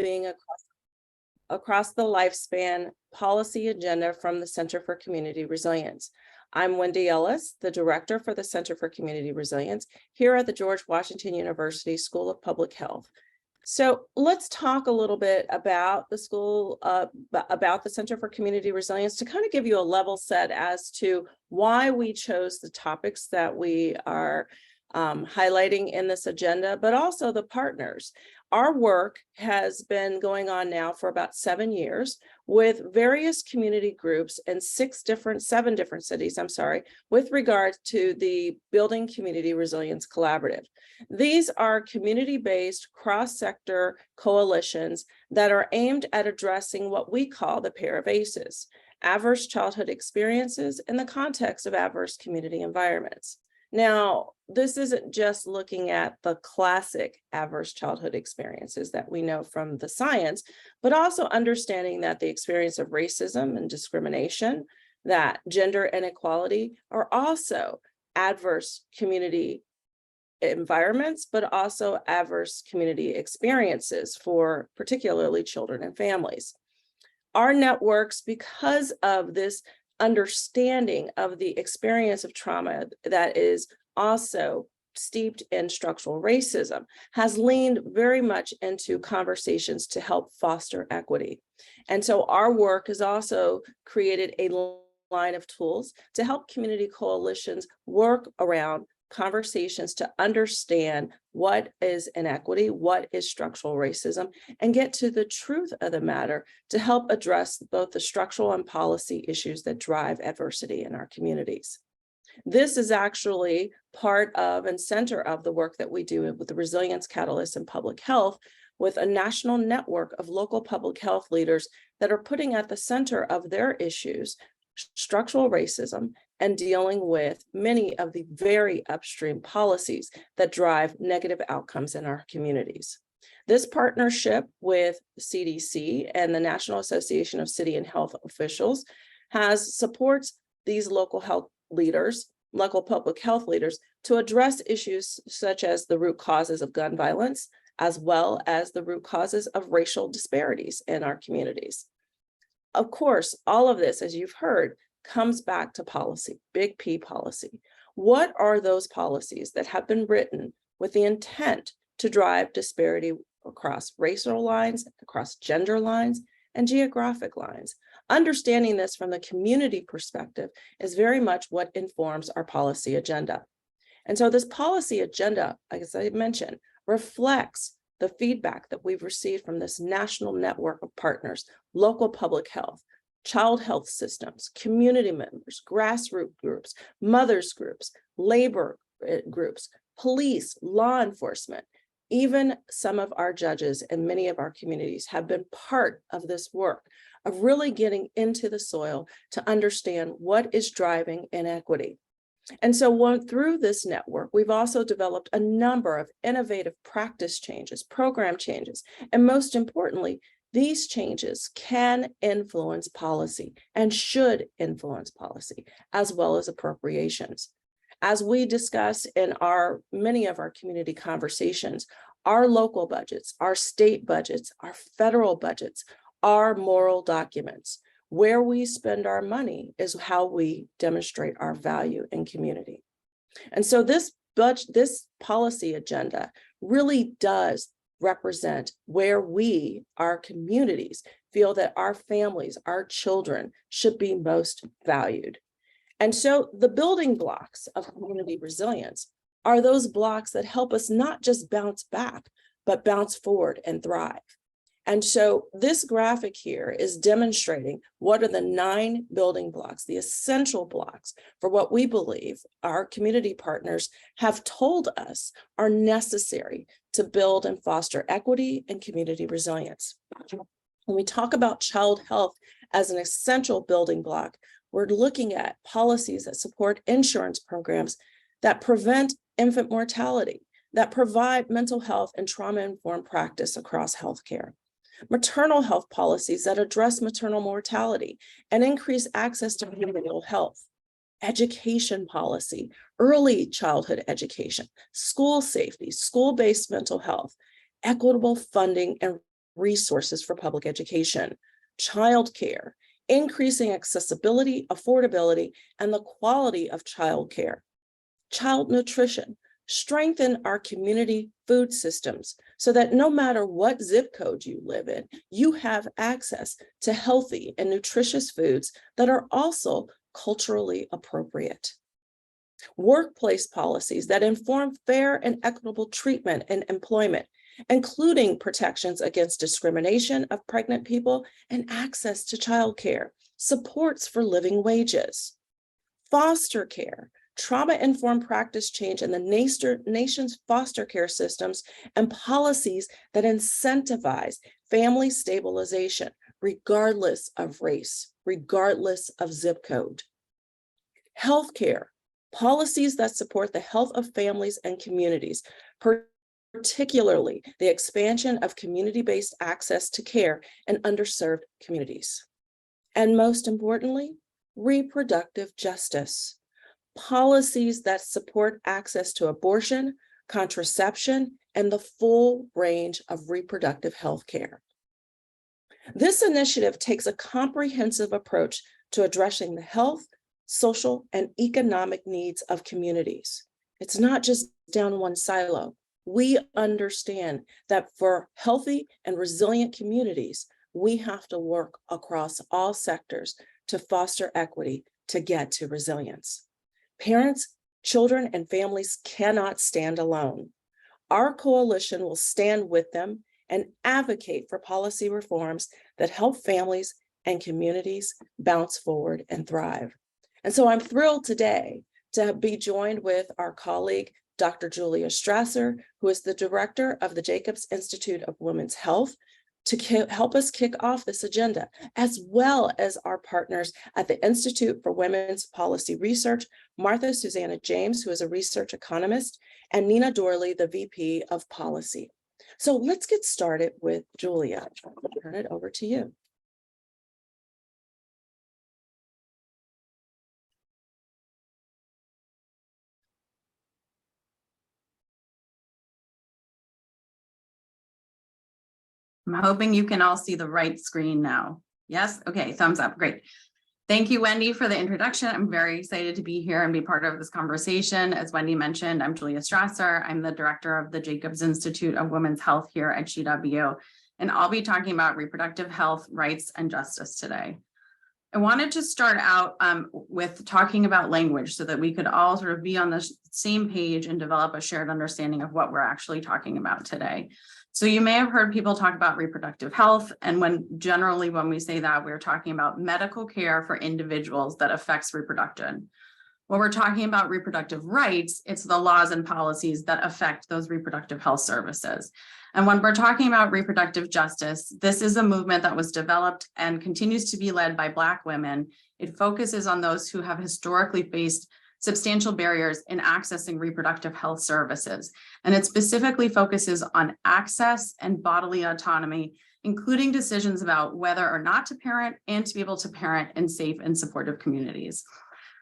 Wellbeing across the lifespan policy agenda from the Center for Community Resilience. I'm Wendy Ellis, the director for the Center for Community Resilience here at the George Washington University School of Public Health. So let's talk a little bit about the school, about the Center for Community Resilience, to kind of give you a level set as to why we chose the topics that we are highlighting in this agenda, but also the partners. Our work has been going on now for about 7 years with various community groups in 7 different cities, with regard to the Building Community Resilience Collaborative. These are community-based cross-sector coalitions that are aimed at addressing what we call the pair of ACEs, adverse childhood experiences in the context of adverse community environments. Now, this isn't just looking at the classic adverse childhood experiences that we know from the science, but also understanding that the experience of racism and discrimination, that gender inequality are also adverse community environments, but also adverse community experiences for particularly children and families. Our networks, because of this understanding of the experience of trauma that is also steeped in structural racism, has leaned very much into conversations to help foster equity. And so our work has also created a line of tools to help community coalitions work around conversations to understand what is inequity, what is structural racism, and get to the truth of the matter to help address both the structural and policy issues that drive adversity in our communities. This is actually part of and center of the work that we do with the Resilience Catalyst in Public Health, with a national network of local public health leaders that are putting at the center of their issues structural racism and dealing with many of the very upstream policies that drive negative outcomes in our communities. This partnership with CDC and the National Association of City and Health Officials supports these local public health leaders to address issues such as the root causes of gun violence, as well as the root causes of racial disparities in our communities. Of course, all of this, as you've heard, comes back to policy, big P policy. What are those policies that have been written with the intent to drive disparity across racial lines, across gender lines, and geographic lines? Understanding this from the community perspective is very much what informs our policy agenda. And so this policy agenda, as I mentioned, reflects the feedback that we've received from this national network of partners, local public health, child health systems, community members, grassroots groups, mothers groups, labor groups, police, law enforcement. Even some of our judges in many of our communities have been part of this work of really getting into the soil to understand what is driving inequity. And so through this network, we've also developed a number of innovative practice changes, program changes, and most importantly, these changes can influence policy and should influence policy, as well as appropriations. As we discuss in many of our community conversations, our local budgets, our state budgets, our federal budgets are moral documents. Where we spend our money is how we demonstrate our value in community. And so this policy agenda really does represent where we, our communities, feel that our families, our children should be most valued. And so the building blocks of community resilience are those blocks that help us not just bounce back, but bounce forward and thrive. And so this graphic here is demonstrating what are the 9 building blocks, the essential blocks for what we believe our community partners have told us are necessary to build and foster equity and community resilience. When we talk about child health as an essential building block, we're looking at policies that support insurance programs that prevent infant mortality, that provide mental health and trauma-informed practice across healthcare. Maternal health policies that address maternal mortality and increase access to prenatal health. Education policy, early childhood education, school safety, school-based mental health, equitable funding and resources for public education, childcare, increasing accessibility, affordability, and the quality of childcare, child nutrition, strengthen our community food systems so that no matter what zip code you live in, you have access to healthy and nutritious foods that are also culturally appropriate. Workplace policies that inform fair and equitable treatment and employment, including protections against discrimination of pregnant people and access to childcare, supports for living wages. Foster care, trauma-informed practice change in the nation's foster care systems, and policies that incentivize family stabilization, regardless of race, regardless of zip code. Healthcare, policies that support the health of families and communities, particularly the expansion of community-based access to care in underserved communities. And most importantly, reproductive justice, policies that support access to abortion, contraception, and the full range of reproductive health care. This initiative takes a comprehensive approach to addressing the health, social, and economic needs of communities. It's not just down one silo. We understand that for healthy and resilient communities, we have to work across all sectors to foster equity to get to resilience. Parents, children, and families cannot stand alone. Our coalition will stand with them and advocate for policy reforms that help families and communities bounce forward and thrive. And so I'm thrilled today to be joined with our colleague, Dr. Julia Strasser, who is the director of the Jacobs Institute of Women's Health, to help us kick off this agenda, as well as our partners at the Institute for Women's Policy Research, Martha Susanna James, who is a research economist, and Nina Dorley, the VP of Policy. So let's get started with Julia. I'll turn it over to you. I'm hoping you can all see the right screen now. Yes? Okay, thumbs up. Great. Thank you, Wendy, for the introduction. I'm very excited to be here and be part of this conversation. As Wendy mentioned, I'm Julia Strasser. I'm the director of the Jacobs Institute of Women's Health here at GW, and I'll be talking about reproductive health, rights, and justice today. I wanted to start out with talking about language so that we could all sort of be on the same page and develop a shared understanding of what we're actually talking about today. So you may have heard people talk about reproductive health, and when we say that, we're talking about medical care for individuals that affects reproduction. When we're talking about reproductive rights, it's the laws and policies that affect those reproductive health services. And when we're talking about reproductive justice, this is a movement that was developed and continues to be led by Black women. It focuses on those who have historically faced substantial barriers in accessing reproductive health services. And it specifically focuses on access and bodily autonomy, including decisions about whether or not to parent and to be able to parent in safe and supportive communities.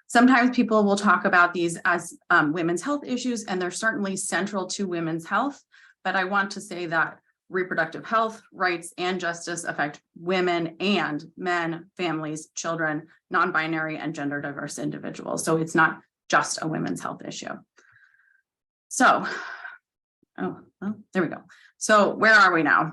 Sometimes people will talk about these as women's health issues, and they're certainly central to women's health. But I want to say that reproductive health, rights, and justice affect women and men, families, children, non-binary, and gender diverse individuals. So it's not just a women's health issue. So, there we go. So where are we now?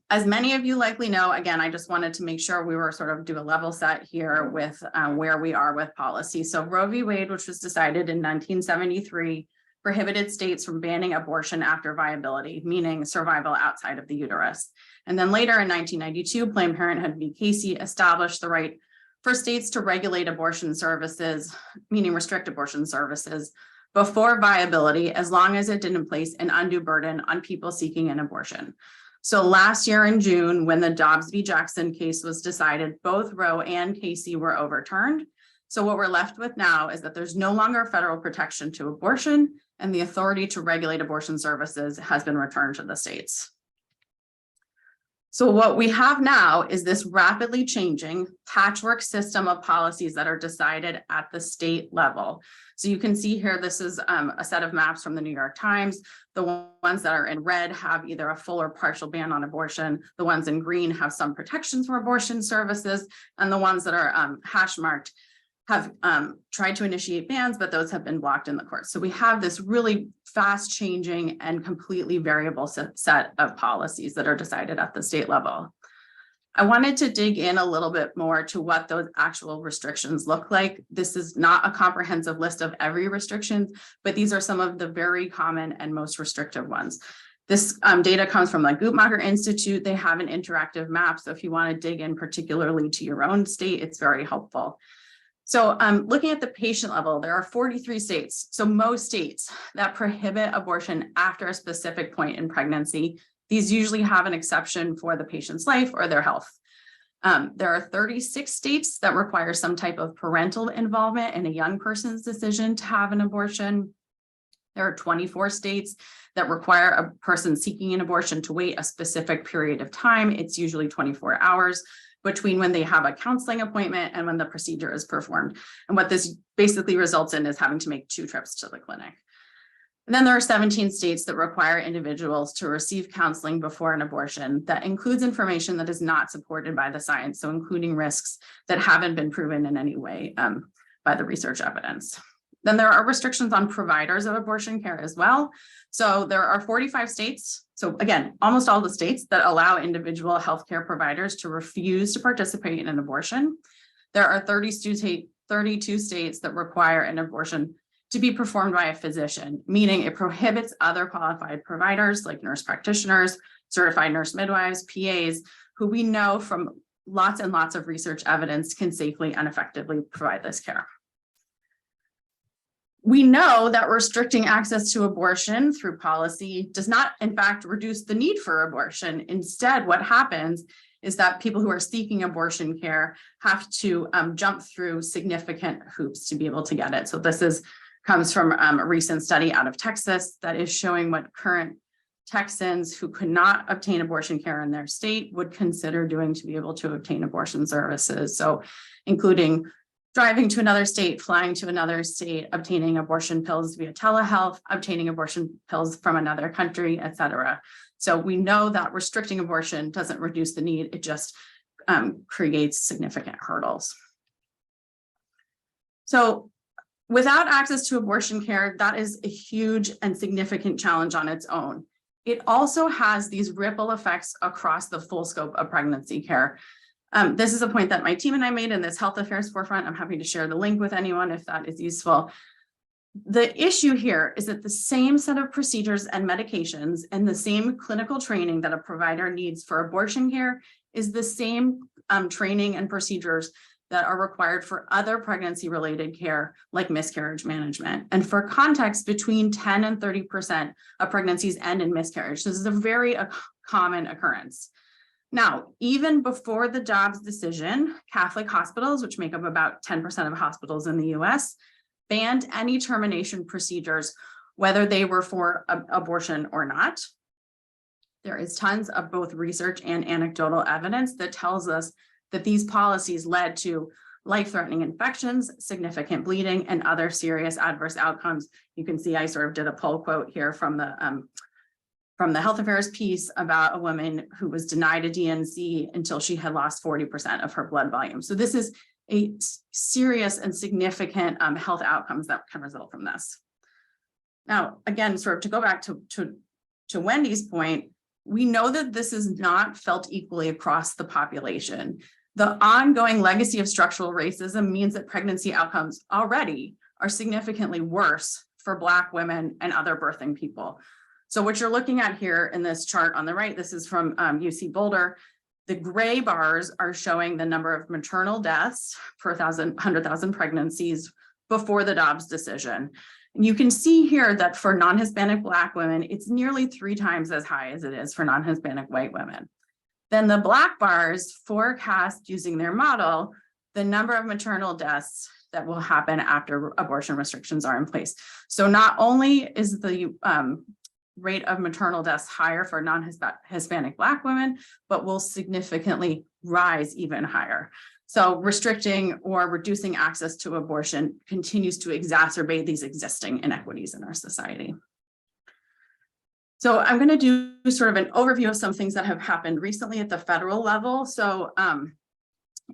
As many of you likely know, again, I just wanted to make sure we were sort of do a level set here with where we are with policy. So Roe v. Wade, which was decided in 1973, prohibited states from banning abortion after viability, meaning survival outside of the uterus. And then later in 1992, Planned Parenthood v. Casey established the right for states to regulate abortion services, meaning restrict abortion services, before viability, as long as it didn't place an undue burden on people seeking an abortion. So last year in June, when the Dobbs v. Jackson case was decided, both Roe and Casey were overturned. So what we're left with now is that there's no longer federal protection to abortion, and the authority to regulate abortion services has been returned to the states. So what we have now is this rapidly changing patchwork system of policies that are decided at the state level. So you can see here, this is a set of maps from the New York Times. The ones that are in red have either a full or partial ban on abortion. The ones in green have some protections for abortion services. And the ones that are hash marked have tried to initiate bans, but those have been blocked in the courts. So we have this really fast changing and completely variable set of policies that are decided at the state level. I wanted to dig in a little bit more to what those actual restrictions look like. This is not a comprehensive list of every restriction, but these are some of the very common and most restrictive ones. This data comes from the Guttmacher Institute. They have an interactive map. So if you want to dig in particularly to your own state, it's very helpful. So looking at the patient level, there are 43 states. So most states that prohibit abortion after a specific point in pregnancy. These usually have an exception for the patient's life or their health. There are 36 states that require some type of parental involvement in a young person's decision to have an abortion. There are 24 states that require a person seeking an abortion to wait a specific period of time. It's usually 24 hours between when they have a counseling appointment and when the procedure is performed. And what this basically results in is having to make 2 trips to the clinic. And then there are 17 states that require individuals to receive counseling before an abortion that includes information that is not supported by the science, so including risks that haven't been proven in any way by the research evidence. Then there are restrictions on providers of abortion care as well. So there are 45 states, so again, almost all the states that allow individual healthcare providers to refuse to participate in an abortion. There are 32 states that require an abortion to be performed by a physician, meaning it prohibits other qualified providers like nurse practitioners, certified nurse midwives, PAs, who we know from lots and lots of research evidence can safely and effectively provide this care. We know that restricting access to abortion through policy does not, in fact, reduce the need for abortion. Instead, what happens is that people who are seeking abortion care have to jump through significant hoops to be able to get it. So this comes from a recent study out of Texas that is showing what current Texans who could not obtain abortion care in their state would consider doing to be able to obtain abortion services. So including driving to another state, flying to another state, obtaining abortion pills via telehealth, obtaining abortion pills from another country, et cetera. So we know that restricting abortion doesn't reduce the need, it just creates significant hurdles. So without access to abortion care, that is a huge and significant challenge on its own. It also has these ripple effects across the full scope of pregnancy care. This is a point that my team and I made in this Health Affairs Forefront. I'm happy to share the link with anyone if that is useful. The issue here is that the same set of procedures and medications and the same clinical training that a provider needs for abortion care is the same training and procedures that are required for other pregnancy-related care like miscarriage management. And for context, between 10 and 30% of pregnancies end in miscarriage. This is a very common occurrence. Now, even before the Dobbs decision, Catholic hospitals, which make up about 10% of hospitals in the US, banned any termination procedures, whether they were for abortion or not. There is tons of both research and anecdotal evidence that tells us that these policies led to life-threatening infections, significant bleeding, and other serious adverse outcomes. You can see I sort of did a poll quote here from the Health Affairs piece about a woman who was denied a DNC until she had lost 40% of her blood volume. So this is a serious and significant health outcomes that can result from this. Now, again, sort of to go back to Wendy's point, we know that this is not felt equally across the population. The ongoing legacy of structural racism means that pregnancy outcomes already are significantly worse for Black women and other birthing people. So what you're looking at here in this chart on the right, this is from UC Boulder. The gray bars are showing the number of maternal deaths per 100,000 pregnancies before the Dobbs decision. And you can see here that for non-Hispanic Black women, it's nearly 3 times as high as it is for non-Hispanic white women. Then the black bars forecast using their model, the number of maternal deaths that will happen after abortion restrictions are in place. So not only is the rate of maternal deaths higher for non-Hispanic Black women, but will significantly rise even higher. So restricting or reducing access to abortion continues to exacerbate these existing inequities in our society. So I'm going to do sort of an overview of some things that have happened recently at the federal level. So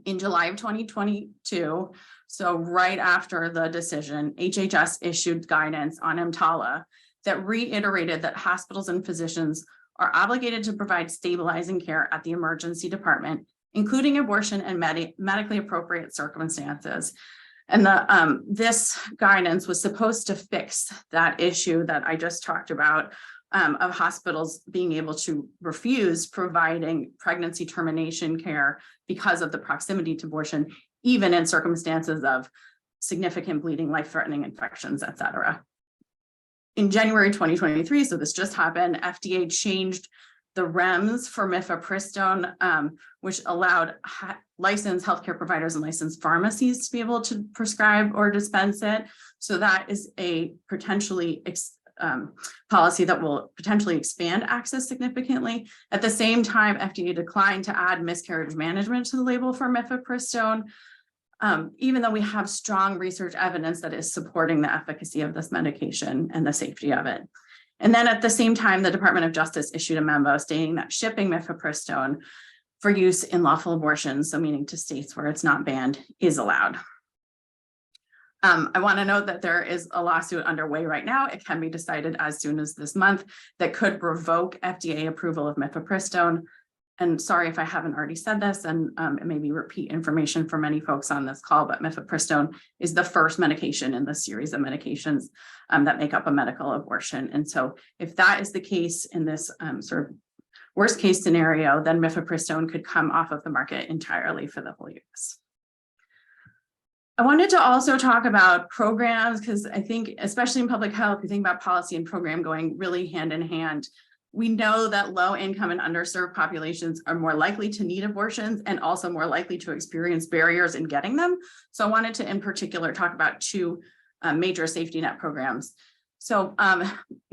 in July of 2022, so right after the decision, HHS issued guidance on EMTALA that reiterated that hospitals and physicians are obligated to provide stabilizing care at the emergency department, including abortion and medically appropriate circumstances. And this guidance was supposed to fix that issue that I just talked about, of hospitals being able to refuse providing pregnancy termination care because of the proximity to abortion, even in circumstances of significant bleeding, life-threatening infections, et cetera. In January 2023, so this just happened, FDA changed the REMS for mifepristone, which allowed licensed healthcare providers and licensed pharmacies to be able to prescribe or dispense it. So that is a potentially policy that will potentially expand access significantly. At the same time, FDA declined to add miscarriage management to the label for mifepristone, even though we have strong research evidence that is supporting the efficacy of this medication and the safety of it. And then at the same time, the Department of Justice issued a memo stating that shipping mifepristone for use in lawful abortions, so meaning to states where it's not banned, is allowed. I want to note that there is a lawsuit underway right now. It can be decided as soon as this month that could revoke FDA approval of mifepristone. And sorry if I haven't already said this, and it may be repeat information for many folks on this call, but mifepristone is the first medication in the series of medications that make up a medical abortion. And so if that is the case in this sort of worst case scenario, then mifepristone could come off of the market entirely for the whole US. I wanted to also talk about programs, because I think, especially in public health, we think about policy and program going really hand in hand. We know that low income and underserved populations are more likely to need abortions and also more likely to experience barriers in getting them. So I wanted to, in particular, talk about two major safety net programs. So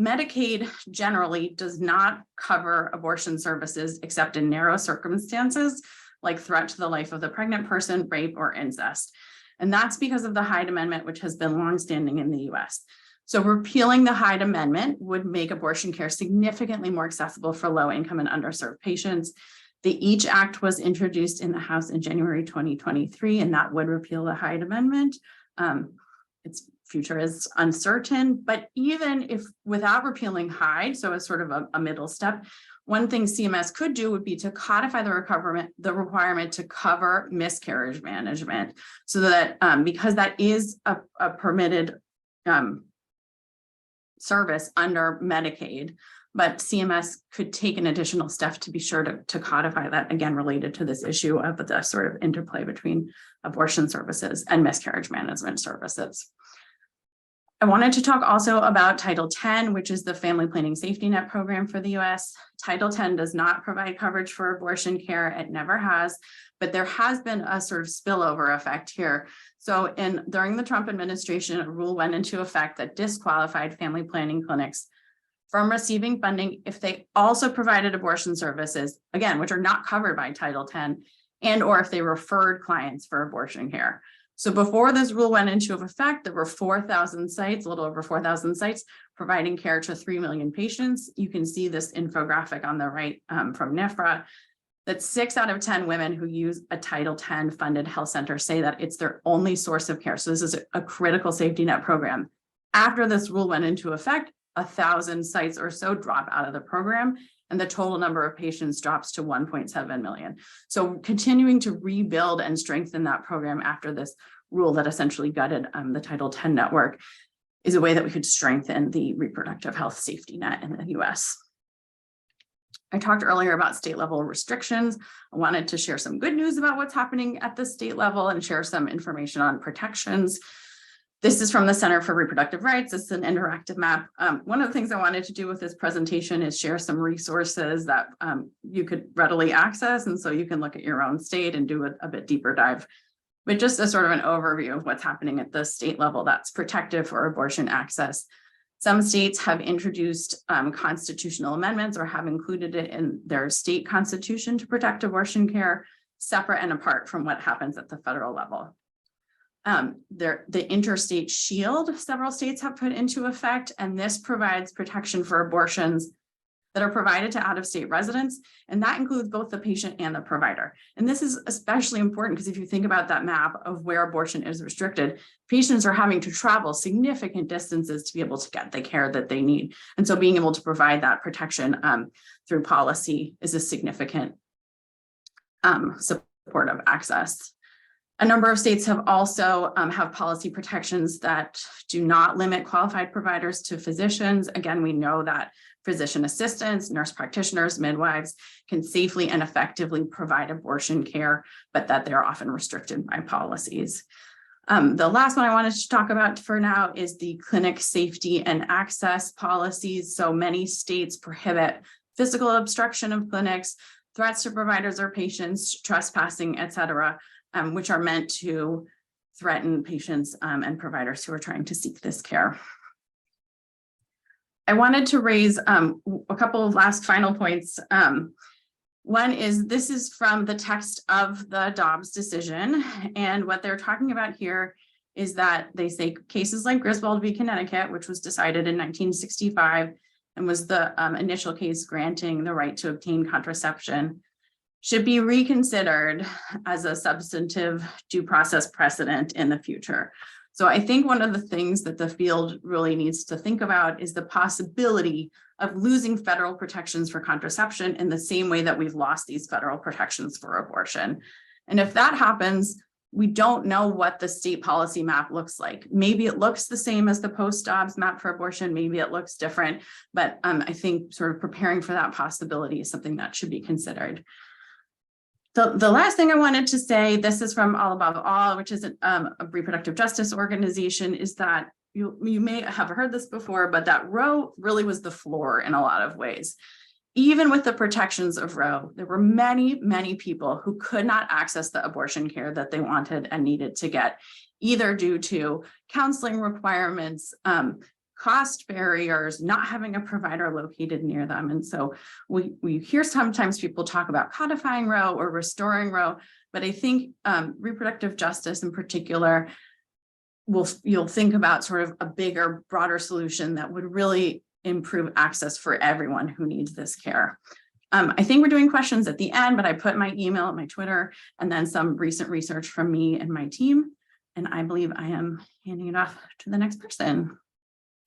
Medicaid generally does not cover abortion services except in narrow circumstances, like threat to the life of the pregnant person, rape, or incest. And that's because of the Hyde Amendment, which has been longstanding in the US. So repealing the Hyde Amendment would make abortion care significantly more accessible for low income and underserved patients. The EACH Act was introduced in the House in January 2023, and that would repeal the Hyde Amendment. Its future is uncertain, but even if without repealing Hyde, so as sort of a middle step, one thing CMS could do would be to codify the requirement to cover miscarriage management, so that because that is a permitted service under Medicaid, but CMS could take an additional step to be sure to codify that, again, related to this issue of the sort of interplay between abortion services and miscarriage management services. I wanted to talk also about Title X, which is the Family Planning Safety Net program for the US. Title X does not provide coverage for abortion care. It never has, but there has been a sort of spillover effect here. So during the Trump administration, a rule went into effect that disqualified family planning clinics from receiving funding if they also provided abortion services, again, which are not covered by Title X, and or if they referred clients for abortion care. So before this rule went into effect, there were 4,000 sites, a little over 4,000 sites, providing care to 3 million patients. You can see this infographic on the right from NIFRA, that 6 out of 10 women who use a Title X funded health center say that it's their only source of care. So this is a critical safety net program. After this rule went into effect, 1,000 sites or so drop out of the program, and the total number of patients drops to 1.7 million. So continuing to rebuild and strengthen that program after this rule that essentially gutted the Title X network is a way that we could strengthen the reproductive health safety net in the US. I talked earlier about state level restrictions. I wanted to share some good news about what's happening at the state level and share some information on protections. This is from the Center for Reproductive Rights. It's an interactive map. One of the things I wanted to do with this presentation is share some resources that you could readily access. And so you can look at your own state and do a bit deeper dive. But just a sort of an overview of what's happening at the state level that's protective for abortion access. Some states have introduced constitutional amendments or have included it in their state constitution to protect abortion care, separate and apart from what happens at the federal level. The interstate shield, several states have put into effect, and this provides protection for abortions that are provided to out-of-state residents, and that includes both the patient and the provider. And this is especially important because if you think about that map of where abortion is restricted, patients are having to travel significant distances to be able to get the care that they need. And so being able to provide that protection through policy is a significant support of access. A number of states have also have policy protections that do not limit qualified providers to physicians. Again, we know that physician assistants, nurse practitioners, midwives can safely and effectively provide abortion care, but that they're often restricted by policies. The last one I wanted to talk about for now is the clinic safety and access policies. So many states prohibit physical obstruction of clinics, threats to providers or patients, trespassing, et cetera, which are meant to threaten patients and providers who are trying to seek this care. I wanted to raise a couple of last final points. One is this is from the text of the Dobbs decision. And what they're talking about here is that they say cases like Griswold v. Connecticut, which was decided in 1965 and was the initial case granting the right to obtain contraception, should be reconsidered as a substantive due process precedent in the future. So I think one of the things that the field really needs to think about is the possibility of losing federal protections for contraception in the same way that we've lost these federal protections for abortion. And if that happens, we don't know what the state policy map looks like. Maybe it looks the same as the post-Dobbs map for abortion, maybe it looks different, but I think sort of preparing for that possibility is something that should be considered. The last thing I wanted to say, this is from All Above All, which is a reproductive justice organization, is that you may have heard this before, but that Roe really was the floor in a lot of ways. Even with the protections of Roe, there were many, many people who could not access the abortion care that they wanted and needed to get, either due to counseling requirements, cost barriers, not having a provider located near them. And so we hear sometimes people talk about codifying Roe or restoring Roe, but I think reproductive justice in particular, you'll think about sort of a bigger, broader solution that would really improve access for everyone who needs this care. I think we're doing questions at the end, but I put my email, my Twitter, and then some recent research from me and my team. And I believe I am handing it off to the next person.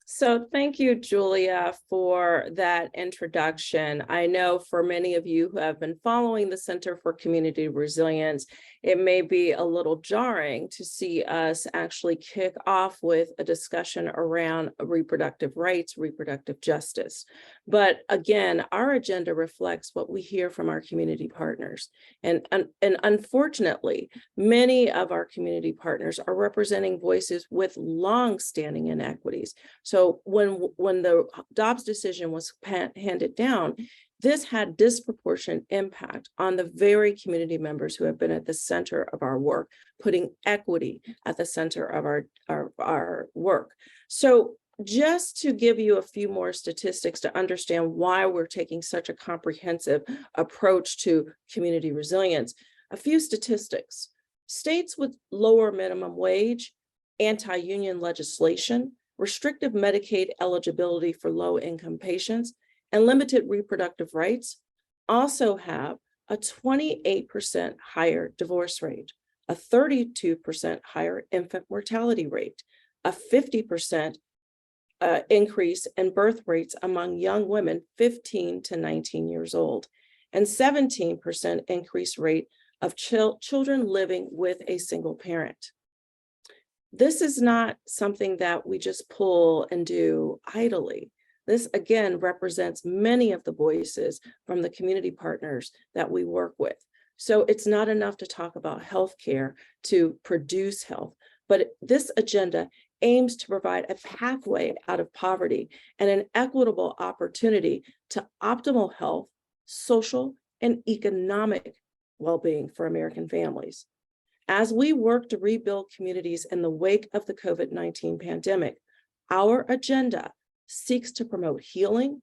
So thank you, Julia, for that introduction. I know for many of you who have been following the Center for Community Resilience, it may be a little jarring to see us actually kick off with a discussion around reproductive rights, reproductive justice. But again, our agenda reflects what we hear from our community partners. And unfortunately, many of our community partners are representing voices with long-standing inequities. So when the Dobbs decision was handed down, this had disproportionate impact on the very community members who have been at the center of our work, putting equity at the center of our work. So just to give you a few more statistics to understand why we're taking such a comprehensive approach to community resilience, a few statistics. States with lower minimum wage, anti-union legislation, restrictive Medicaid eligibility for low-income patients, and limited reproductive rights also have a 28% higher divorce rate, a 32% higher infant mortality rate, a 50% increase in birth rates among young women 15 to 19 years old, and 17% increase rate of children living with a single parent. This is not something that we just pull and do idly. This, again, represents many of the voices from the community partners that we work with. So it's not enough to talk about healthcare to produce health, but this agenda aims to provide a pathway out of poverty and an equitable opportunity to optimal health, social, and economic well-being for American families. As we work to rebuild communities in the wake of the COVID-19 pandemic, our agenda seeks to promote healing,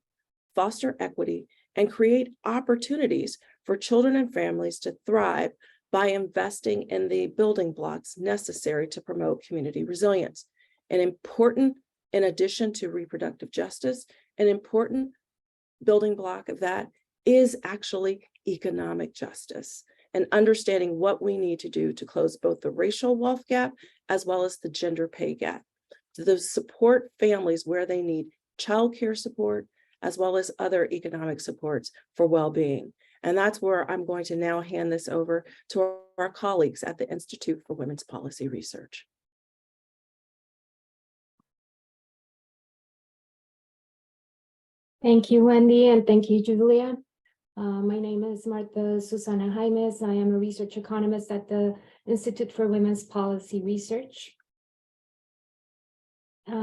foster equity, and create opportunities for children and families to thrive by investing in the building blocks necessary to promote community resilience. An important, in addition to reproductive justice, an important building block of that is actually economic justice and understanding what we need to do to close both the racial wealth gap as well as the gender pay gap, to support families where they need childcare support as well as other economic supports for well-being. And that's where I'm going to now hand this over to our colleagues at the Institute for Women's Policy Research. Thank you, Wendy, and thank you, Julia. My name is Marta Susana Jaimes. I am a research economist at the Institute for Women's Policy Research. We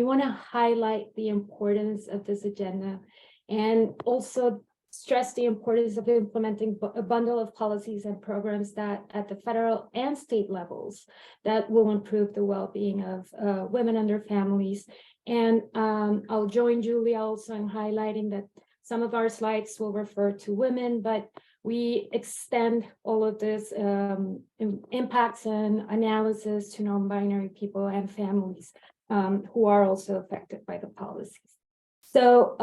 want to highlight the importance of this agenda and also stress the importance of implementing a bundle of policies and programs that at the federal and state levels that will improve the well-being of women and their families. And I'll join Julia also in highlighting that some of our slides will refer to women, but we extend all of this impacts and analysis to non-binary people and families who are also affected by the policies. So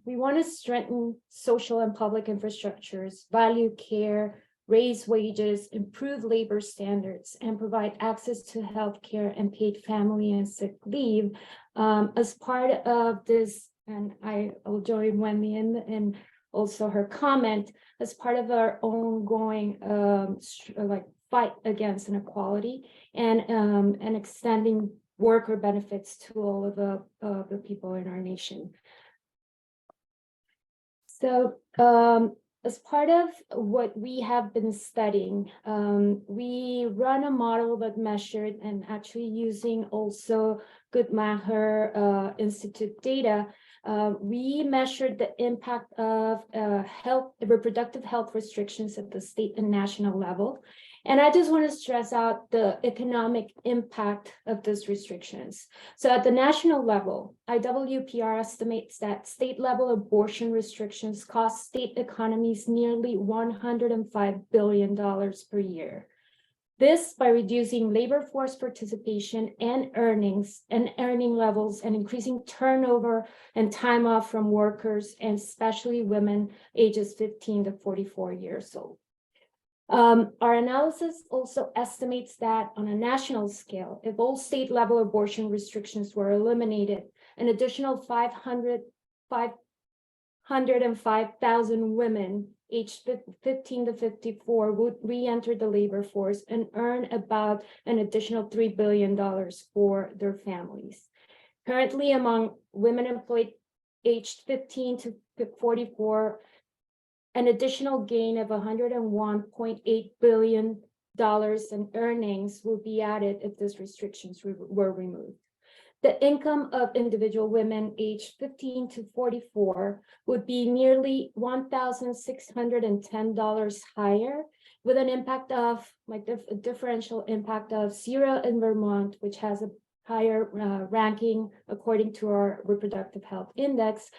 we want to strengthen social and public infrastructures, value care, raise wages, improve labor standards, and provide access to healthcare and paid family and sick leave as part of this. And I'll join Wendy in also her comment as part of our ongoing fight against inequality and extending worker benefits to all of the people in our nation. So as part of what we have been studying, we run a model that measured and actually using also Guttmacher Institute data. We measured the impact of reproductive health restrictions at the state and national level. And I just want to stress out the economic impact of these restrictions. So at the national level, IWPR estimates that state level abortion restrictions cost state economies nearly $105 billion per year. This by reducing labor force participation and earning levels and increasing turnover and time off from workers, and especially women ages 15 to 44 years old. Our analysis also estimates that on a national scale, if all state level abortion restrictions were eliminated, an additional 505,000 women aged 15 to 54 would re-enter the labor force and earn about an additional $3 billion for their families. Currently, among women employed aged 15 to 44, an additional gain of $101.8 billion in earnings will be added if these restrictions were removed. The income of individual women aged 15 to 44 would be nearly $1,610 higher, with an impact of a differential impact of Sierra and Vermont, which has a higher ranking according to our reproductive health index,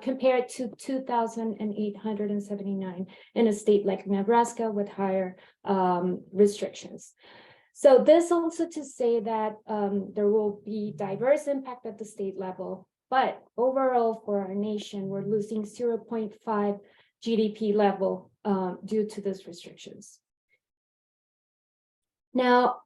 compared to 2,879 in a state like Nebraska with higher restrictions. So this also to say that there will be diverse impact at the state level, but overall for our nation, we're losing 0.5 GDP level due to these restrictions. Now,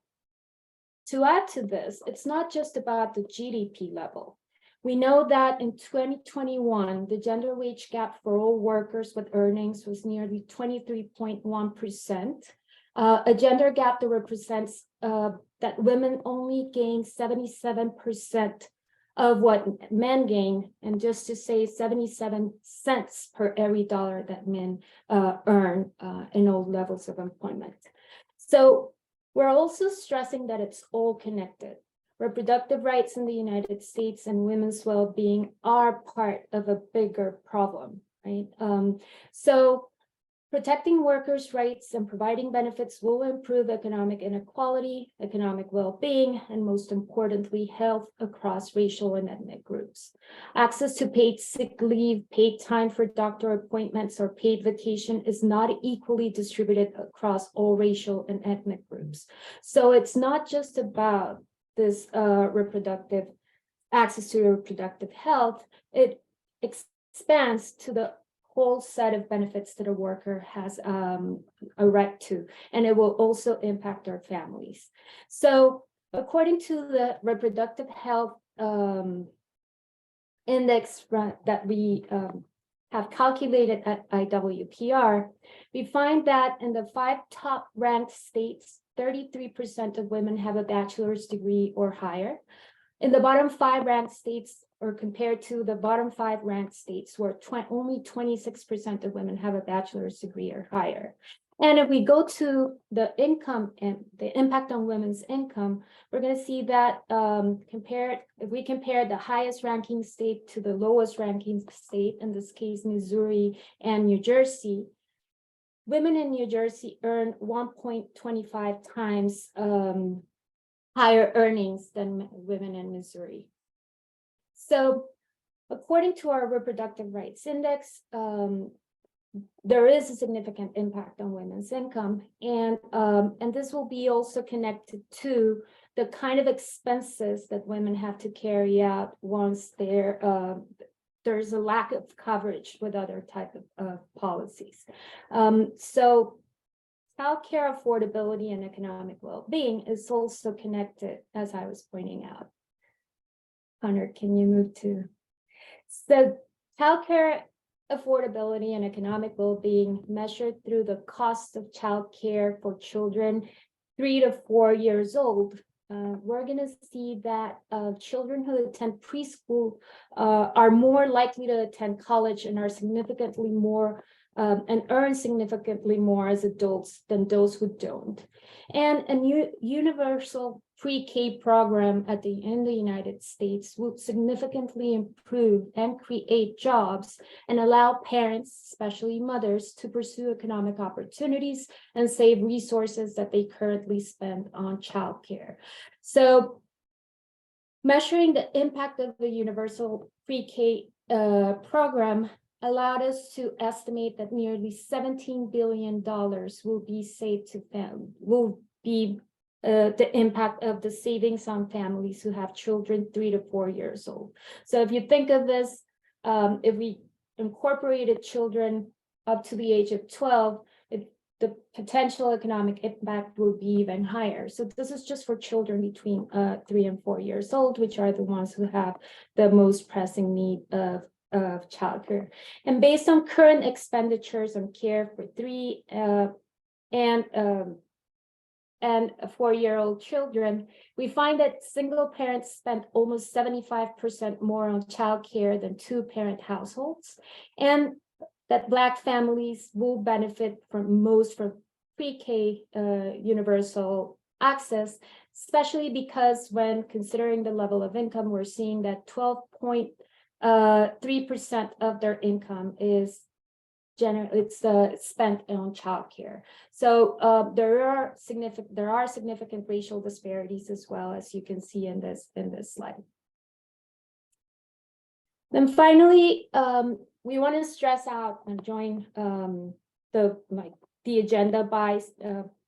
to add to this, it's not just about the GDP level. We know that in 2021, the gender wage gap for all workers with earnings was nearly 23.1%. A gender gap that represents that women only gain 77% of what men gain, and just to say 77 cents per every dollar that men earn in all levels of employment. So we're also stressing that it's all connected. Reproductive rights in the United States and women's well-being are part of a bigger problem, right? So Protecting workers' rights and providing benefits will improve economic inequality, economic well-being, and most importantly, health across racial and ethnic groups. Access to paid sick leave, paid time for doctor appointments, or paid vacation is not equally distributed across all racial and ethnic groups. So it's not just about this reproductive access to reproductive health, it expands to the whole set of benefits that a worker has a right to, and it will also impact our families. So according to the reproductive health index that we have calculated at IWPR, we find that in the 5 top ranked states, 33% of women have a bachelor's degree or higher. In the bottom 5 ranked states, or compared to the bottom 5 ranked states, where only 26% of women have a bachelor's degree or higher. And if we go to the income and the impact on women's income, we're going to see that if we compare the highest ranking state to the lowest ranking state, in this case, Missouri and New Jersey, women in New Jersey earn 1.25 times higher earnings than women in Missouri. So according to our reproductive rights index, there is a significant impact on women's income, and this will be also connected to the kind of expenses that women have to carry out once there's a lack of coverage with other type of policies. So childcare affordability and economic well-being is also connected, as I was pointing out. Connor, can you move to? So childcare affordability and economic well-being measured through the cost of childcare for children 3 to 4 years old. We're going to see that children who attend preschool are more likely to attend college and are significantly more and earn significantly more as adults than those who don't. And a universal pre-K program in the United States would significantly improve and create jobs and allow parents, especially mothers, to pursue economic opportunities and save resources that they currently spend on childcare. So measuring the impact of the universal pre-K program allowed us to estimate that nearly $17 billion will be saved to them, will be the impact of the savings on families who have children 3 to 4 years old. So if you think of this, if we incorporated children up to the age of 12, the potential economic impact will be even higher. So this is just for children between 3 and 4 years old, which are the ones who have the most pressing need of childcare. And based on current expenditures on care for 3 and 4-year-old children, we find that single parents spend almost 75% more on childcare than 2-parent households, and that Black families will benefit from pre-K universal access, especially because when considering the level of income, we're seeing that 12.3% of their income is spent on childcare. So there are significant racial disparities as well, as you can see in this slide. Then finally, we want to stress out and join the agenda by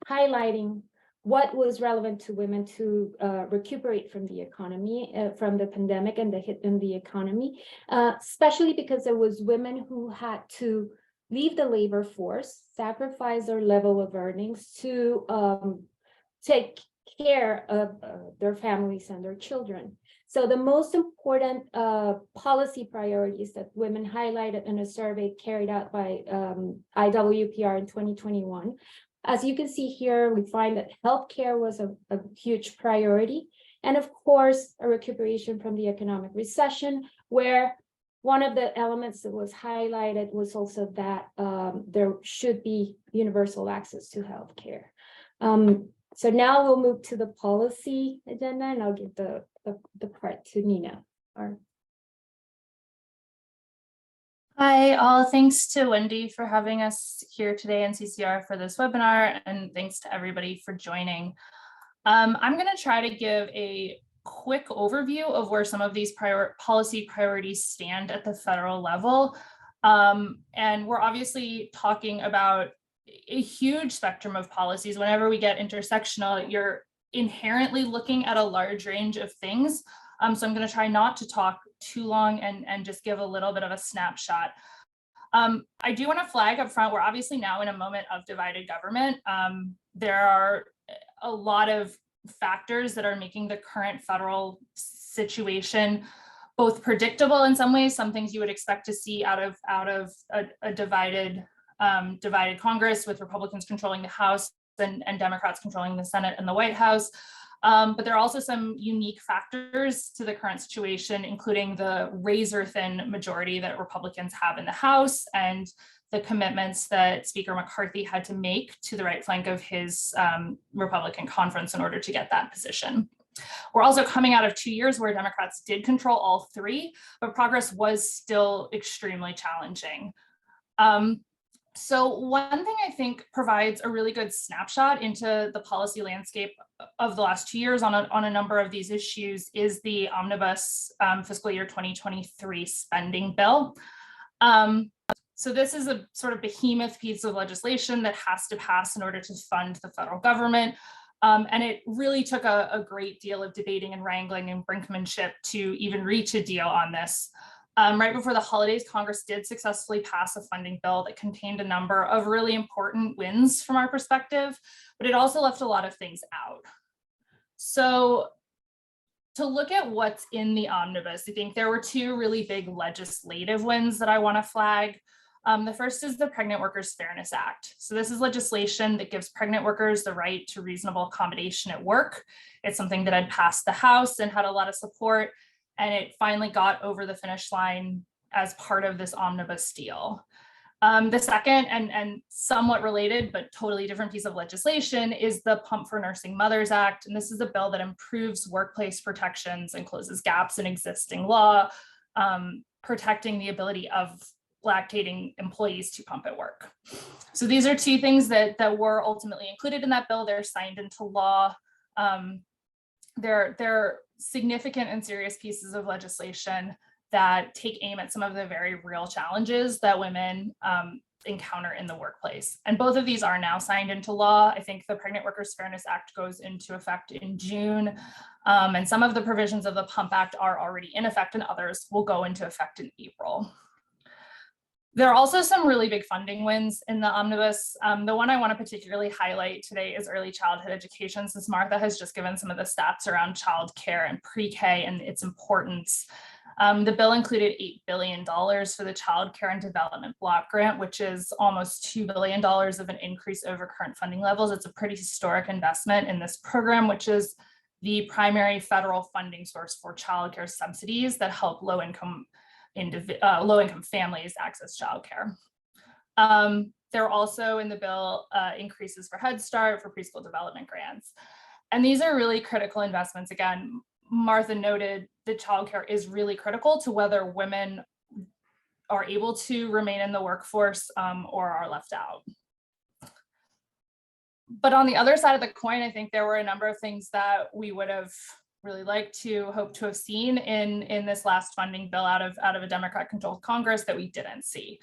highlighting what was relevant to women to recuperate from the economy, from the pandemic and the hit in the economy, especially because there was women who had to leave the labor force, sacrifice their level of earnings to take care of their families and their children. So the most important policy priorities that women highlighted in a survey carried out by IWPR in 2021. As you can see here, we find that healthcare was a huge priority. And of course, a recuperation from the economic recession, where one of the elements that was highlighted was also that there should be universal access to healthcare. So now we'll move to the policy agenda, and I'll give the part to Nina. Hi, all. Thanks to Wendy for having us here today in CCR for this webinar, and thanks to everybody for joining. I'm going to try to give a quick overview of where some of these policy priorities stand at the federal level. And we're obviously talking about a huge spectrum of policies. Whenever we get intersectional, you're inherently looking at a large range of things. So I'm going to try not to talk too long and just give a little bit of a snapshot. I do want to flag up front, we're obviously now in a moment of divided government. There are a lot of factors that are making the current federal situation both predictable in some ways, some things you would expect to see out of a divided Congress, with Republicans controlling the House and Democrats controlling the Senate and the White House. But there are also some unique factors to the current situation, including the razor-thin majority that Republicans have in the House and the commitments that Speaker McCarthy had to make to the right flank of his Republican conference in order to get that position. We're also coming out of 2 years where Democrats did control all three, but progress was still extremely challenging. So one thing I think provides a really good snapshot into the policy landscape of the last 2 years on a number of these issues is the omnibus fiscal year 2023 spending bill. So this is a sort of behemoth piece of legislation that has to pass in order to fund the federal government. And it really took a great deal of debating and wrangling and brinkmanship to even reach a deal on this. Right before the holidays, Congress did successfully pass a funding bill that contained a number of really important wins from our perspective, but it also left a lot of things out. So to look at what's in the omnibus, I think there were two really big legislative wins that I want to flag. The first is the Pregnant Workers Fairness Act. So this is legislation that gives pregnant workers the right to reasonable accommodation at work. It's something that had passed the House and had a lot of support, and it finally got over the finish line as part of this omnibus deal. The second and somewhat related, but totally different piece of legislation is the Pump for Nursing Mothers Act. And this is a bill that improves workplace protections and closes gaps in existing law, protecting the ability of lactating employees to pump at work. So these are two things that were ultimately included in that bill. They're signed into law. They're significant and serious pieces of legislation that take aim at some of the very real challenges that women encounter in the workplace. And both of these are now signed into law. I think the Pregnant Workers Fairness Act goes into effect in June, and some of the provisions of the Pump Act are already in effect and others will go into effect in April. There are also some really big funding wins in the omnibus. The one I want to particularly highlight today is early childhood education, since Martha has just given some of the stats around childcare and pre-K and its importance. The bill included $8 billion for the Childcare and Development Block Grant, which is almost $2 billion of an increase over current funding levels. It's a pretty historic investment in this program, which is the primary federal funding source for childcare subsidies that help low-income families access childcare. There are also in the bill increases for Head Start, for preschool development grants. And these are really critical investments. Again, Martha noted that childcare is really critical to whether women are able to remain in the workforce or are left out. But on the other side of the coin, I think there were a number of things that we would have really liked to hope to have seen in this last funding bill out of a Democrat-controlled Congress that we didn't see.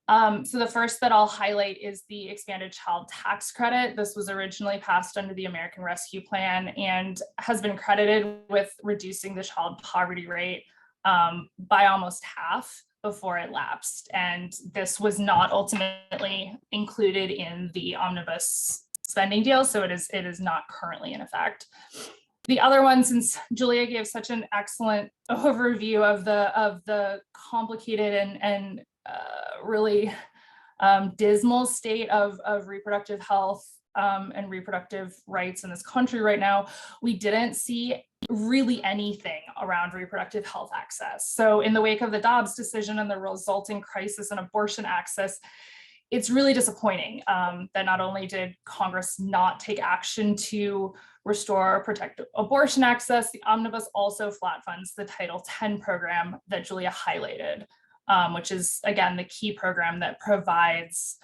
So the first that I'll highlight is the expanded child tax credit. This was originally passed under the American Rescue Plan and has been credited with reducing the child poverty rate by almost half before it lapsed. And this was not ultimately included in the omnibus spending deal, so it is not currently in effect. The other one, since Julia gave such an excellent overview of the complicated and really dismal state of reproductive health and reproductive rights in this country right now, we didn't see really anything around reproductive health access. So in the wake of the Dobbs decision and the resulting crisis in abortion access, it's really disappointing that not only did Congress not take action to restore protective abortion access, the omnibus also flat funds the Title X program that Julia highlighted. which is, again, the key program that provides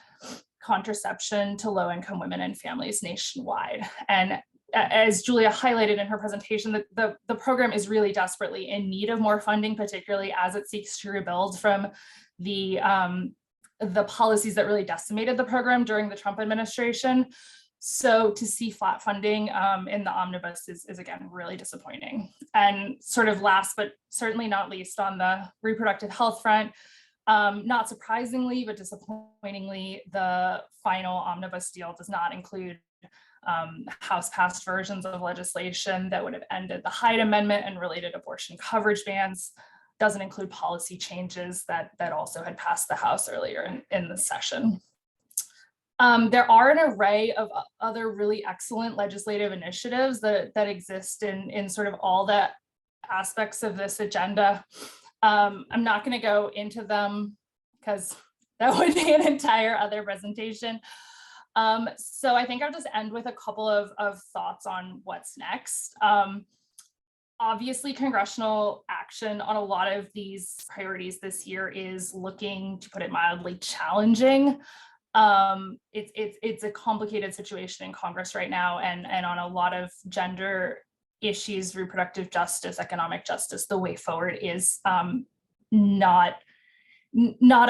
contraception to low-income women and families nationwide. And as Julia highlighted in her presentation, the program is really desperately in need of more funding, particularly as it seeks to rebuild from the policies that really decimated the program during the Trump administration. So to see flat funding in the omnibus is again, really disappointing. And sort of last, but certainly not least, on the reproductive health front, not surprisingly, but disappointingly, the final omnibus deal does not include House-passed versions of legislation that would have ended the Hyde Amendment and related abortion coverage bans. Doesn't include policy changes that also had passed the House earlier in the session. There are an array of other really excellent legislative initiatives that exist in sort of all the aspects of this agenda. I'm not going to go into them because that would be an entire other presentation. So I think I'll just end with a couple of thoughts on what's next. Obviously, congressional action on a lot of these priorities this year is looking, to put it mildly, challenging. It's a complicated situation in Congress right now, and on a lot of gender issues, reproductive justice, economic justice, the way forward is not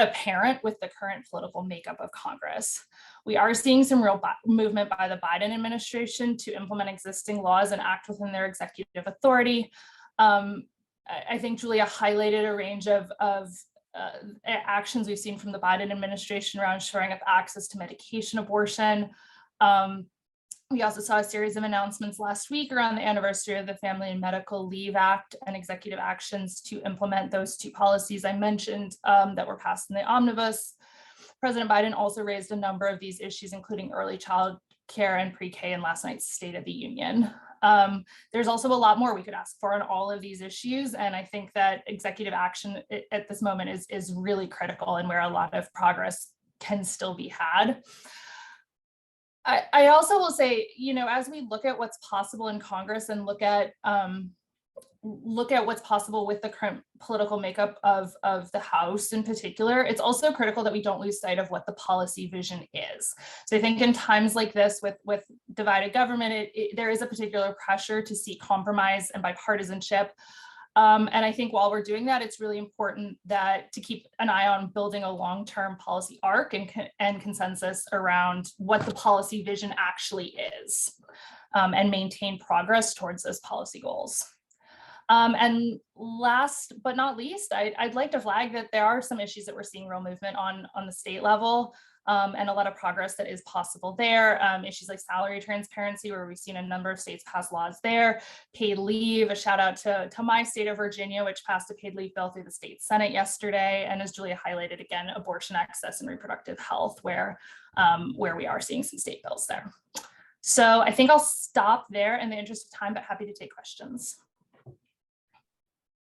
apparent with the current political makeup of Congress. We are seeing some real movement by the Biden administration to implement existing laws and act within their executive authority. I think Julia highlighted a range of actions we've seen from the Biden administration around shoring up access to medication abortion. We also saw a series of announcements last week around the anniversary of the Family and Medical Leave Act and executive actions to implement those two policies I mentioned that were passed in the omnibus. President Biden also raised a number of these issues, including early child care and pre-K in last night's State of the Union. There's also a lot more we could ask for on all of these issues. And I think that executive action at this moment is really critical and where a lot of progress can still be had. I also will say, as we look at what's possible in Congress and look at what's possible with the current political makeup of the House in particular, it's also critical that we don't lose sight of what the policy vision is. So I think in times like this with divided government, there is a particular pressure to seek compromise and bipartisanship. And I think while we're doing that, it's really important to keep an eye on building a long-term policy arc and consensus around what the policy vision actually is, and maintain progress towards those policy goals. And last but not least, I'd like to flag that there are some issues that we're seeing real movement on the state level, and a lot of progress that is possible there. Issues like salary transparency, where we've seen a number of states pass laws there. Paid leave, a shout out to my state of Virginia, which passed a paid leave bill through the state Senate yesterday. And as Julia highlighted again, abortion access and reproductive health, where we are seeing some state bills there. So I think I'll stop there in the interest of time, but happy to take questions.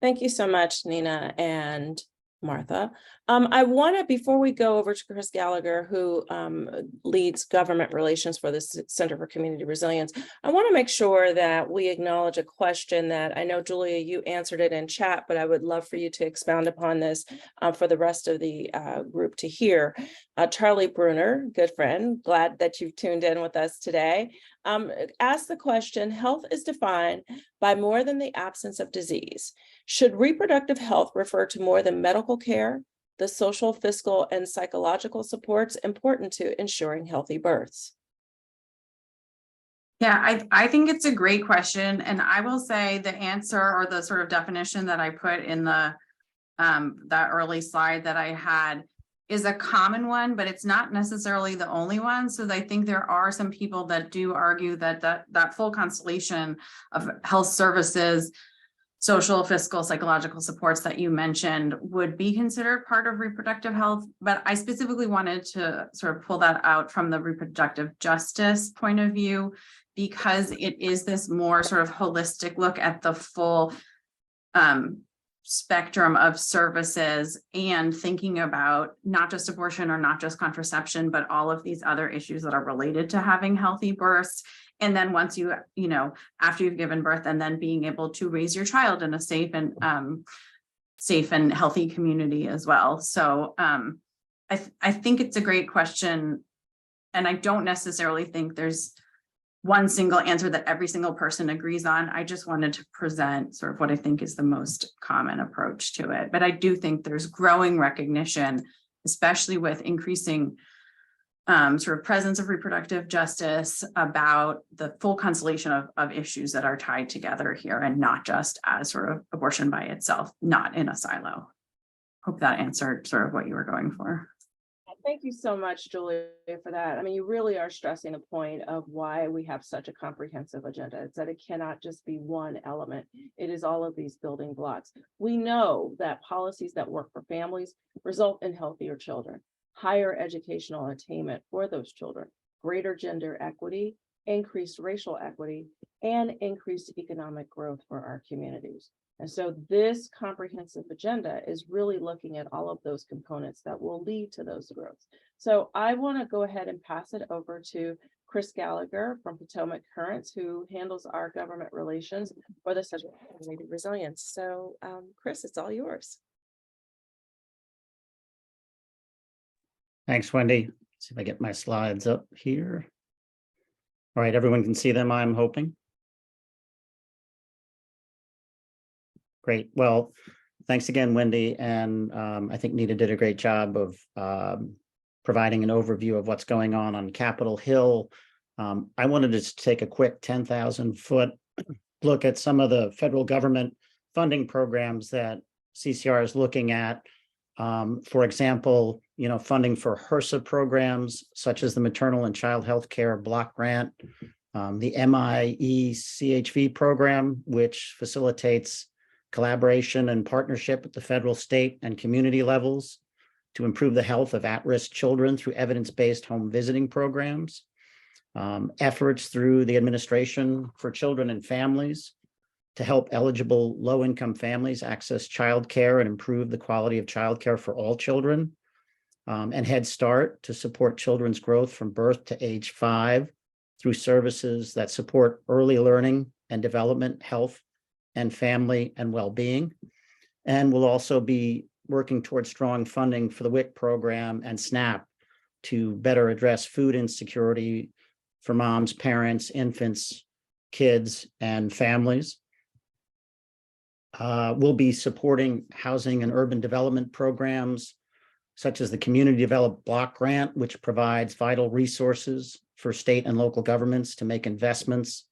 Thank you so much, Nina and Martha. I want to, before we go over to Chris Gallagher, who leads government relations for the Center for Community Resilience, I want to make sure that we acknowledge a question that I know, Julia, you answered it in chat, but I would love for you to expound upon this for the rest of the group to hear. Charlie Bruner, good friend, glad that you've tuned in with us today, asked the question, health is defined by more than the absence of disease. Should reproductive health refer to more than medical care, the social, fiscal, and psychological supports important to ensuring healthy births? Yeah, I think it's a great question. And I will say the answer, or the sort of definition that I put in the that early slide that I had, is a common one, but it's not necessarily the only one. So I think there are some people that do argue that that full constellation of health services, social, fiscal, psychological supports that you mentioned would be considered part of reproductive health. But I specifically wanted to sort of pull that out from the reproductive justice point of view, because it is this more sort of holistic look at the full spectrum of services, and thinking about not just abortion or not just contraception, but all of these other issues that are related to having healthy births. And then once after you've given birth, and then being able to raise your child in a safe and safe and healthy community as well. So I think it's a great question. And I don't necessarily think there's one single answer that every single person agrees on. I just wanted to present sort of what I think is the most common approach to it. But I do think there's growing recognition, especially with increasing sort of presence of reproductive justice, about the full constellation of issues that are tied together here, and not just as sort of abortion by itself, not in a silo. Hope that answered sort of what you were going for. Thank you so much, Julia, for that. I mean, you really are stressing the point of why we have such a comprehensive agenda. It's that it cannot just be one element. It is all of these building blocks. We know that policies that work for families result in healthier children, higher educational attainment for those children, greater gender equity, increased racial equity, and increased economic growth for our communities. And so this comprehensive agenda is really looking at all of those components that will lead to those growths. So I want to go ahead and pass it over to Chris Gallagher from Potomac Currents, who handles our government relations for the Center for Community Resilience. So Chris, it's all yours. Thanks, Wendy. Let's see if I get my slides up here. All right, everyone can see them, I'm hoping. Great. Well, thanks again, Wendy. And I think Nita did a great job of providing an overview of what's going on Capitol Hill. I wanted to just take a quick 10,000-foot look at some of the federal government funding programs that CCR is looking at. For example, funding for HRSA programs, such as the Maternal and Child Health Care Block Grant, the MIE-CHV program, which facilitates collaboration and partnership at the federal, state, and community levels to improve the health of at-risk children through evidence-based home visiting programs, efforts through the Administration for Children and Families to help eligible low-income families access childcare and improve the quality of childcare for all children, and Head Start to support children's growth from birth to age 5 through services that support early learning and development, health, and family and well-being. And we'll also be working towards strong funding for the WIC program and SNAP to better address food insecurity for moms, parents, infants, kids, and families. We'll be supporting housing and urban development programs, such as the Community Developed Block Grant, which provides vital resources for state and local governments to make investments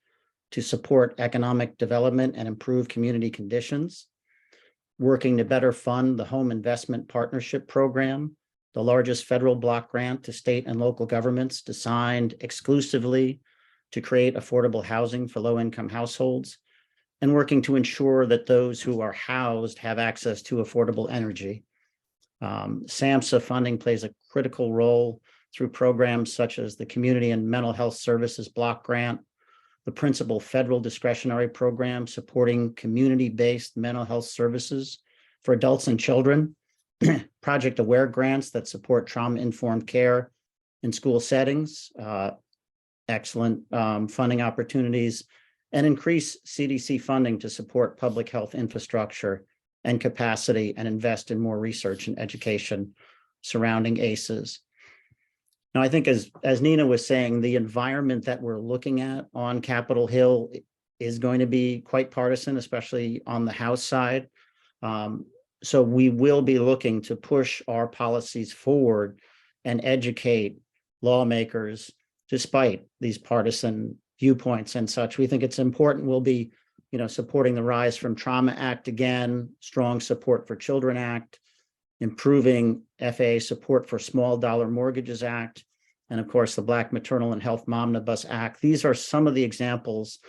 to support economic development and improve community conditions, working to better fund the Home Investment Partnership Program, the largest federal block grant to state and local governments designed exclusively to create affordable housing for low-income households, and working to ensure that those who are housed have access to affordable energy. SAMHSA funding plays a critical role through programs such as the Community and Mental Health Services Block Grant, the principal federal discretionary program supporting community-based mental health services for adults and children, Project Aware grants that support trauma-informed care in school settings, excellent funding opportunities, and increase CDC funding to support public health infrastructure and capacity and invest in more research and education surrounding ACEs. Now, I think as Nina was saying, the environment that we're looking at on Capitol Hill is going to be quite partisan, especially on the House side. So we will be looking to push our policies forward and educate lawmakers despite these partisan viewpoints and such. We think it's important. We'll be, supporting the Rise from Trauma Act again, strong support for Children Act, improving FAA support for Small Dollar Mortgages Act, and of course, the Black Maternal and Health Momnibus Act. These are some of the examples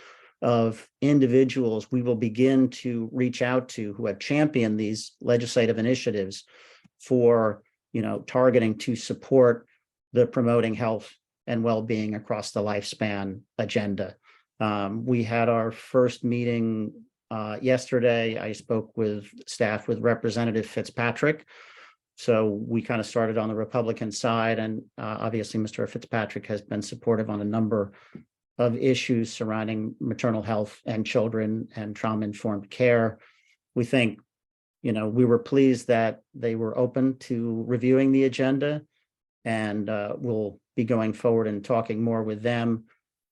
of individuals we will begin to reach out to who have championed these legislative initiatives for, targeting to support the promoting health and well-being across the lifespan agenda. We had our first meeting yesterday. I spoke with staff with Representative Fitzpatrick. So we kind of started on the Republican side, and obviously Mr. Fitzpatrick has been supportive on a number of issues surrounding maternal health and children and trauma-informed care. We think, we were pleased that they were open to reviewing the agenda, and we'll be going forward and talking more with them,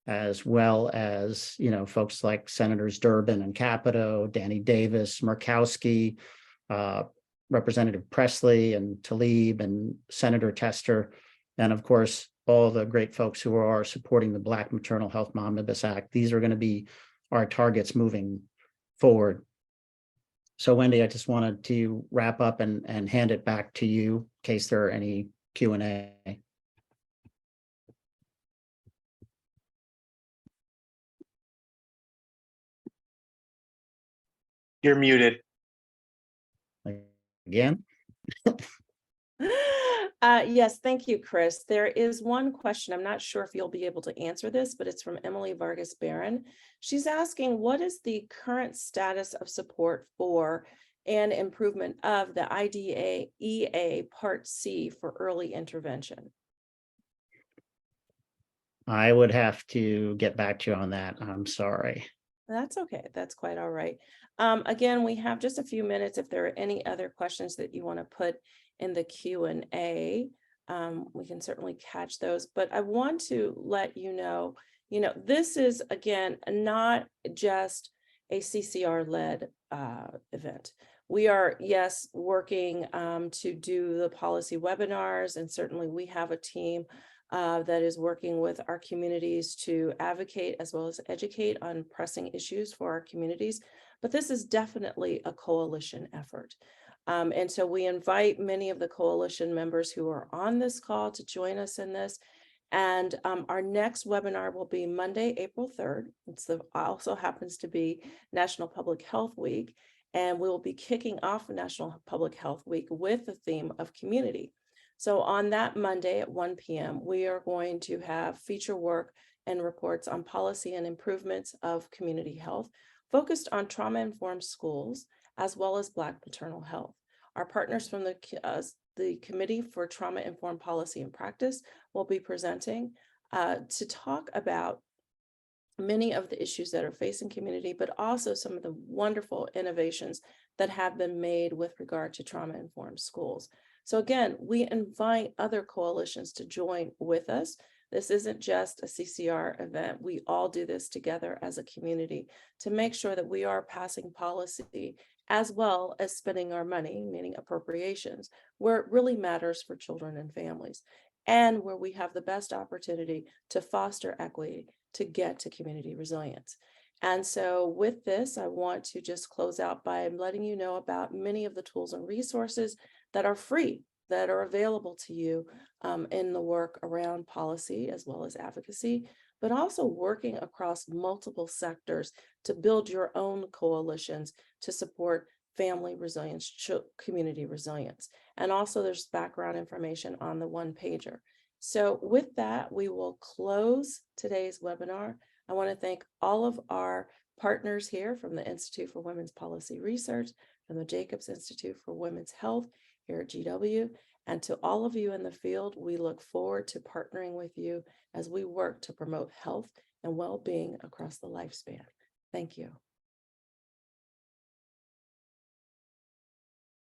as well as, folks like Senators Durbin and Capito, Danny Davis, Murkowski, Representative Presley and Tlaib, and Senator Tester, and of course, all the great folks who are supporting the Black Maternal Health Omnibus Act. These are going to be our targets moving forward. So Wendy, I just wanted to wrap up and hand it back to you in case there are any Q&A. You're muted. Again? Yes, thank you, Chris. There is one question. I'm not sure if you'll be able to answer this, but it's from Emily Vargas Barron. She's asking, what is the current status of support for and improvement of the IDEA Part C for early intervention? I would have to get back to you on that. I'm sorry. That's okay. That's quite all right. Again, we have just a few minutes. If there are any other questions that you want to put in the Q&A, we can certainly catch those. But I want to let you know, this is, again, not just a CCR-led event. We are, yes, working to do the policy webinars, and certainly we have a team that is working with our communities to advocate as well as educate on pressing issues for our communities. But this is definitely a coalition effort. And so we invite many of the coalition members who are on this call to join us in this. And our next webinar will be Monday, April 3rd. Also happens to be National Public Health Week. And we will be kicking off National Public Health Week with the theme of community. So on that Monday at 1 p.m., we are going to have feature work and reports on policy and improvements of community health, focused on trauma-informed schools, as well as Black maternal health. Our partners from the Committee for Trauma-Informed Policy and Practice will be presenting to talk about many of the issues that are facing community, but also some of the wonderful innovations that have been made with regard to trauma-informed schools. So again, we invite other coalitions to join with us. This isn't just a CCR event. We all do this together as a community to make sure that we are passing policy as well as spending our money, meaning appropriations, where it really matters for children and families, and where we have the best opportunity to foster equity to get to community resilience. And so with this, I want to just close out by letting you know about many of the tools and resources that are free, that are available to you in the work around policy as well as advocacy, but also working across multiple sectors to build your own coalitions to support family resilience, community resilience. And also there's background information on the one pager. So with that, we will close today's webinar. I want to thank all of our partners here from the Institute for Women's Policy Research, from the Jacobs Institute for Women's Health here at GW, and to all of you in the field. We look forward to partnering with you as we work to promote health and well-being across the lifespan. Thank you.